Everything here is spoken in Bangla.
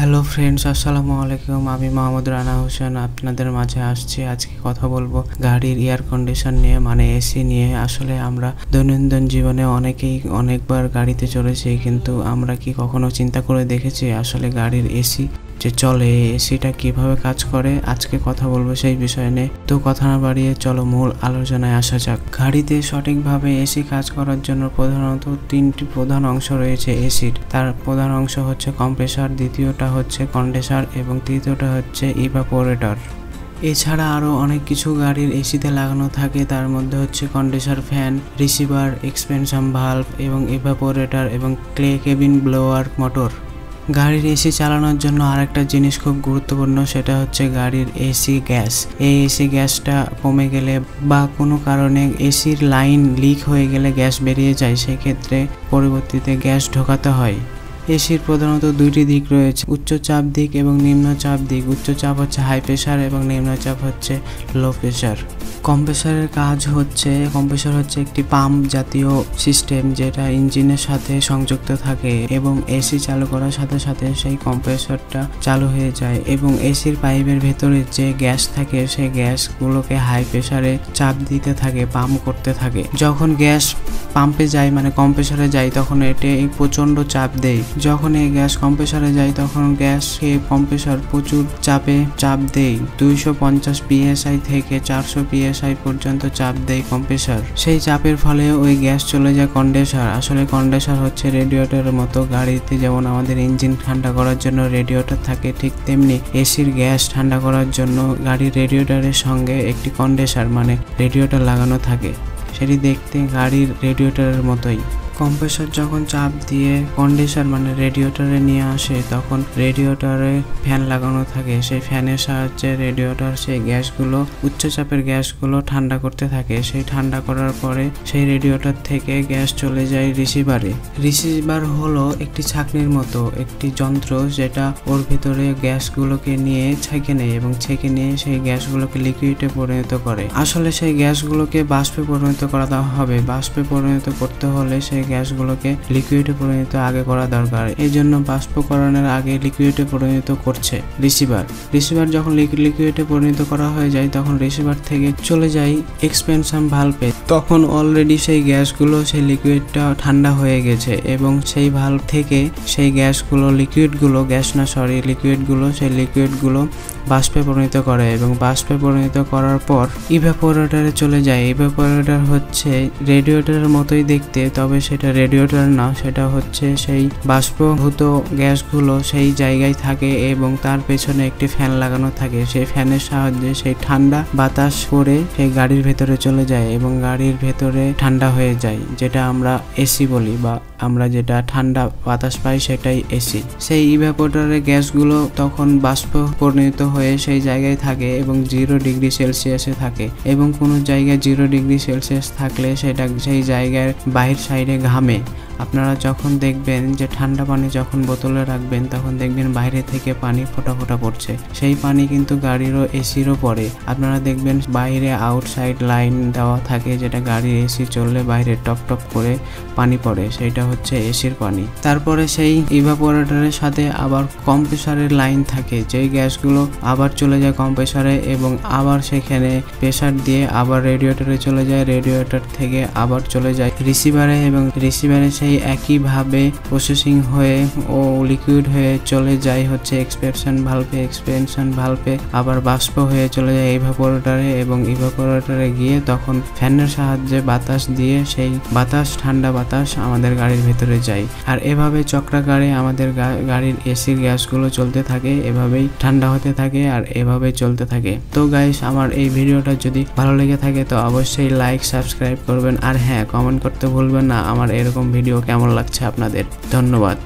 হ্যালো ফ্রেন্ডস, আসসালামু আলাইকুম। আমি মোহাম্মদ রানা হোসেন আপনাদের মাঝে আসছি। আজকে কথা বলবো গাড়ির এয়ার কন্ডিশন নিয়ে, মানে এসি নিয়ে। আসলে আমরা দৈনন্দিন জীবনে অনেকেই অনেকবার গাড়িতে চড়েছি, কিন্তু আমরা কি কখনো চিন্তা করে দেখেছি আসলে গাড়ির এসি যে চলে, এসিটা কিভাবে কাজ করে? আজকে কথা বলবো সেই বিষয় নিয়ে। তো কথা না বাড়িয়ে চলো মূল আলোচনায় আসা যাক। গাড়িতে সঠিকভাবে এসি কাজ করার জন্য প্রধানত তিনটি প্রধান অংশ রয়েছে এসির। তার প্রধান অংশ হচ্ছে কম্প্রেসার, দ্বিতীয়টা হচ্ছে কন্ডেন্সার এবং তৃতীয়টা হচ্ছে ইভাপোরেটর। এছাড়া আরও অনেক কিছু গাড়ির এসিতে লাগানো থাকে, তার মধ্যে হচ্ছে condenser, fan, receiver, expansion valve এবং ইভাপোরেটর এবং কেবিন ব্লোয়ার মোটর। গাড়ির এসি চালানোর জন্য আরেকটা জিনিস খুব গুরুত্বপূর্ণ, সেটা হচ্ছে গাড়ির এসি গ্যাস। এই এসি গ্যাসটা কমে গেলে বা কোনো কারণে এসির লাইন লিক হয়ে গেলে গ্যাস বেরিয়ে যায়, সেক্ষেত্রে পরবর্তীতে গ্যাস ঢোকাতে হয়। এসির প্রধানত দুইটি দিক রয়েছে, উচ্চ চাপ দিক এবং নিম্ন চাপ দিক। উচ্চ চাপ হচ্ছে হাই প্রেশার এবং নিম্ন চাপ হচ্ছে লো প্রেশার। কম্প্রেসারের কাজ হচ্ছে, কম্প্রেসার হচ্ছে একটি পাম্প জাতীয় সিস্টেম যেটা ইঞ্জিনের সাথে সংযুক্ত থাকে এবং এসি চালু করার সাথে সাথে সেই কম্প্রেসারটা চালু হয়ে যায় এবং এসির পাইপের ভেতরে যে গ্যাস থাকে সেই গ্যাসগুলোকে হাই প্রেশারে চাপ দিতে থাকে, পাম্প করতে থাকে। যখন গ্যাস পাম্পে যায় মানে কম্প্রেসারে যায় তখন এটি প্রচণ্ড চাপ দেয়। যখন এই গ্যাস কম্প্রেসারে যায় তখন গ্যাসে কম্প্রেসার প্রচুর চাপ দেয়, 250 PSI থেকে 400 PSI পর্যন্ত চাপ দেয় কম্প্রেসার। সেই চাপের ফলে ওই গ্যাস চলে যায় কন্ডেন্সার। আসলে কন্ডেন্সার হচ্ছে রেডিয়েটরের মতো। গাড়িতে যেমন আমাদের ইঞ্জিন ঠান্ডা করার জন্য রেডিয়েটর থাকে, ঠিক তেমনি এসির গ্যাস ঠান্ডা করার জন্য গাড়ির রেডিয়েটরের সঙ্গে একটি কন্ডেন্সার মানে রেডিয়েটর লাগানো থাকে। সেটি দেখতে গাড়ির রেডিয়েটরের মতোই। কম্প্রেসার যখন চাপ দিয়ে কন্ডেন্সার মানে রেডিয়েটরে নিয়ে আসে তখন রেডিয়েটরে ফ্যান লাগানো থাকে। সেই ফ্যানের সাহায্যে রেডিয়েটর সেই গ্যাসগুলো, উচ্চ চাপের গ্যাসগুলো ঠান্ডা করতে থাকে। সেই ঠান্ডা করার পরে সেই রেডিয়েটর থেকে গ্যাস চলে যায় রিসিভারে। রিসিভার হলো একটি ছাঁকনির মতো একটি যন্ত্র যেটা ওর ভিতরে গ্যাসগুলোকে নিয়ে ছেঁকে নেয় এবং ছেঁকে নিয়ে সেই গ্যাসগুলোকে লিকুইডে পরিণত করে। আসলে সেই গ্যাসগুলোকে বাষ্পে পরিণত করা হবে। বাষ্পে পরিণত করতে হলে সেই গ্যাসগুলোকে লিকুইডে পরিণত আগে করা দরকার। এই জন্য বাষ্পকরণের আগে লিকুইডে পরিণত করছে রিসিভার যখন লিকুইডে পরিণত করা হয়ে যায় তখন রিসিভার থেকে চলে যায় এক্সপেনশন ভালভে। তখন অলরেডি সেই গ্যাসগুলো, সেই লিকুইডটা ঠান্ডা হয়ে গেছে এবং সেই ভালভ থেকে সেই গ্যাসগুলো, লিকুইডগুলো সেই লিকুইডগুলো বাষ্পে পরিণত করে এবং বাষ্পে পরিণত করার পর ইভাপোরেটরে চলে যায়। ইভাপোরেটর হচ্ছে রেডিয়েটরের মতোই দেখতে, তবে সেটা রেডিয়েটর না, সেটা হচ্ছে সেই বাষ্পভূত গ্যাসগুলো সেই জায়গায় থাকে এবং তার পেছনে একটি ফ্যান লাগানো থাকে। সেই ফ্যানের সাহায্যে সেই ঠান্ডা বাতাস করে সেই গাড়ির ভেতরে চলে যায় এবং গাড়ির ভেতরে ঠান্ডা হয়ে যায়, যেটা আমরা এসি বলি বা আমরা যেটা ঠান্ডা বাতাস পাই সেটাই এসি। সেই ইভাপোরেটরের গ্যাসগুলো তখন বাষ্প পরিণত হয়ে সেই জায়গায় থাকে এবং 0 ডিগ্রি সেলসিয়াসে থাকে এবং কোনো জায়গায় 0 ডিগ্রি সেলসিয়াস থাকলে সেটা সেই জায়গার বাহির সাইডে ঘামে। আপনারা যখন দেখবেন যে ঠান্ডা পানি যখন বোতলে রাখবেন তখন দেখবেন বাইরে থেকে পানি ফোঁটা ফোঁটা পড়ছে, সেই পানি কিন্তু গাড়িরও এসিরও পড়ে। আপনারা দেখবেন বাইরে আউটসাইড লাইন দেওয়া থাকে, যেটা গাড়ির এসি চললে বাইরে টপ টপ করে পানি পড়ে, সেইটা হচ্ছে এসির পানি। তারপরে সেই ইভাপোরেটরের সাথে আবার কম্প্রেসারের লাইন থাকে, যেই গ্যাসগুলো আবার চলে যায় কম্প্রেসারে এবং আবার সেখানে প্রেসার দিয়ে আবার রেডিয়েটরে চলে যায়, রেডিয়েটর থেকে আবার চলে যায় রিসিভারে এবং রিসিভারে সেই একইভাবে প্রসেসিং হয়ে ও লিকুইড হয়ে চলে যায় হচ্ছে এক্সপেনশন ভালভে আবার বাষ্প হয়ে চলে যায় ইভাপোরেটরে এবং ইভাপোরেটরে গিয়ে তখন ফ্যানের সাহায্যে বাতাস দিয়ে সেই ঠান্ডা বাতাস আমাদের গাড়ির ভেতরে যায়। আর এভাবে চক্রাকারে আমাদের গাড়ির এসির গ্যাসগুলো চলতে থাকে, এভাবেই ঠান্ডা হতে থাকে আর এভাবেই চলতে থাকে। তো গাইস, আমার এই ভিডিওটা যদি ভালো লেগে থাকে তো অবশ্যই লাইক, সাবস্ক্রাইব করবেন আর হ্যাঁ, কমেন্ট করতে ভুলবেন না আমার এরকম ভিডিও কেমন লাগছে আপনাদের। ধন্যবাদ।